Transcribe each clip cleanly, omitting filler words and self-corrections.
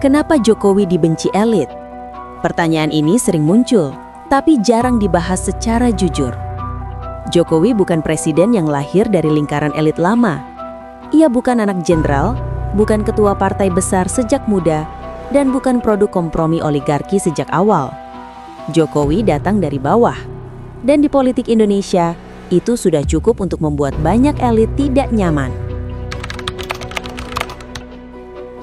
Kenapa Jokowi dibenci elit? Pertanyaan ini sering muncul, tapi jarang dibahas secara jujur. Jokowi bukan presiden yang lahir dari lingkaran elit lama. Ia bukan anak jenderal, bukan ketua partai besar sejak muda, dan bukan produk kompromi oligarki sejak awal. Jokowi datang dari bawah. Dan di politik Indonesia, itu sudah cukup untuk membuat banyak elit tidak nyaman.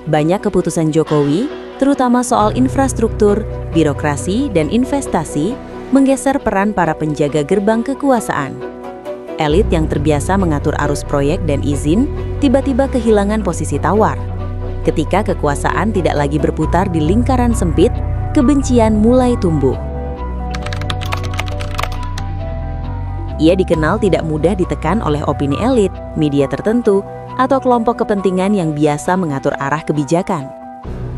Banyak keputusan Jokowi, terutama soal infrastruktur, birokrasi, dan investasi, menggeser peran para penjaga gerbang kekuasaan. Elit yang terbiasa mengatur arus proyek dan izin, tiba-tiba kehilangan posisi tawar. Ketika kekuasaan tidak lagi berputar di lingkaran sempit, kebencian mulai tumbuh. Ia dikenal tidak mudah ditekan oleh opini elit, media tertentu, atau kelompok kepentingan yang biasa mengatur arah kebijakan.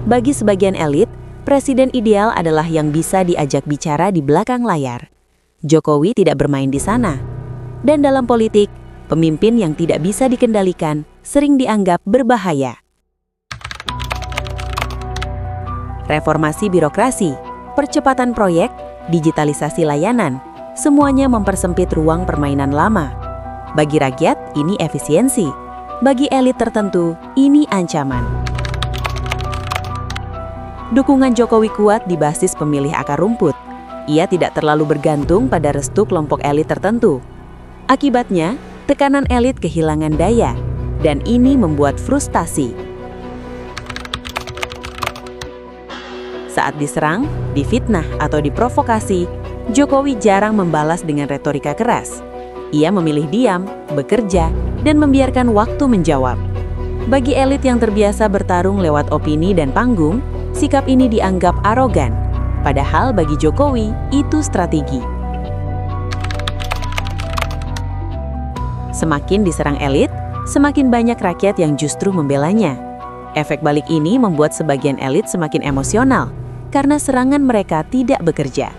Bagi sebagian elit, presiden ideal adalah yang bisa diajak bicara di belakang layar. Jokowi tidak bermain di sana. Dan dalam politik, pemimpin yang tidak bisa dikendalikan sering dianggap berbahaya. Reformasi birokrasi, percepatan proyek, digitalisasi layanan, semuanya mempersempit ruang permainan lama. Bagi rakyat, ini efisiensi. Bagi elit tertentu, ini ancaman. Dukungan Jokowi kuat di basis pemilih akar rumput. Ia tidak terlalu bergantung pada restu kelompok elit tertentu. Akibatnya, tekanan elit kehilangan daya, dan ini membuat frustasi. Saat diserang, difitnah, atau diprovokasi, Jokowi jarang membalas dengan retorika keras. Ia memilih diam, bekerja, dan membiarkan waktu menjawab. Bagi elit yang terbiasa bertarung lewat opini dan panggung, sikap ini dianggap arogan. Padahal bagi Jokowi, itu strategi. Semakin diserang elit, semakin banyak rakyat yang justru membelanya. Efek balik ini membuat sebagian elit semakin emosional, karena serangan mereka tidak bekerja.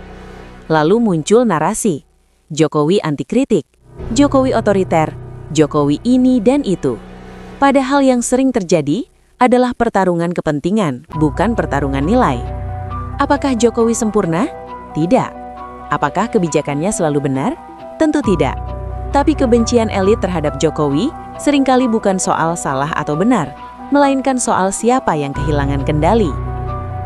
Lalu muncul narasi, Jokowi anti kritik, Jokowi otoriter, Jokowi ini dan itu. Padahal yang sering terjadi adalah pertarungan kepentingan, bukan pertarungan nilai. Apakah Jokowi sempurna? Tidak. Apakah kebijakannya selalu benar? Tentu tidak. Tapi kebencian elit terhadap Jokowi seringkali bukan soal salah atau benar, melainkan soal siapa yang kehilangan kendali.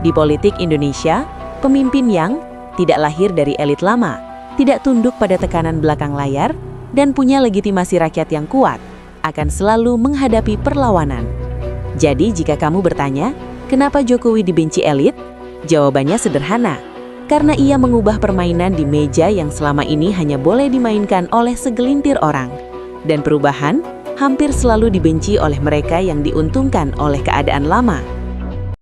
Di politik Indonesia, pemimpin yang tidak lahir dari elit lama, tidak tunduk pada tekanan belakang layar, dan punya legitimasi rakyat yang kuat, akan selalu menghadapi perlawanan. Jadi jika kamu bertanya, kenapa Jokowi dibenci elit? Jawabannya sederhana, karena ia mengubah permainan di meja yang selama ini hanya boleh dimainkan oleh segelintir orang. Dan perubahan hampir selalu dibenci oleh mereka yang diuntungkan oleh keadaan lama.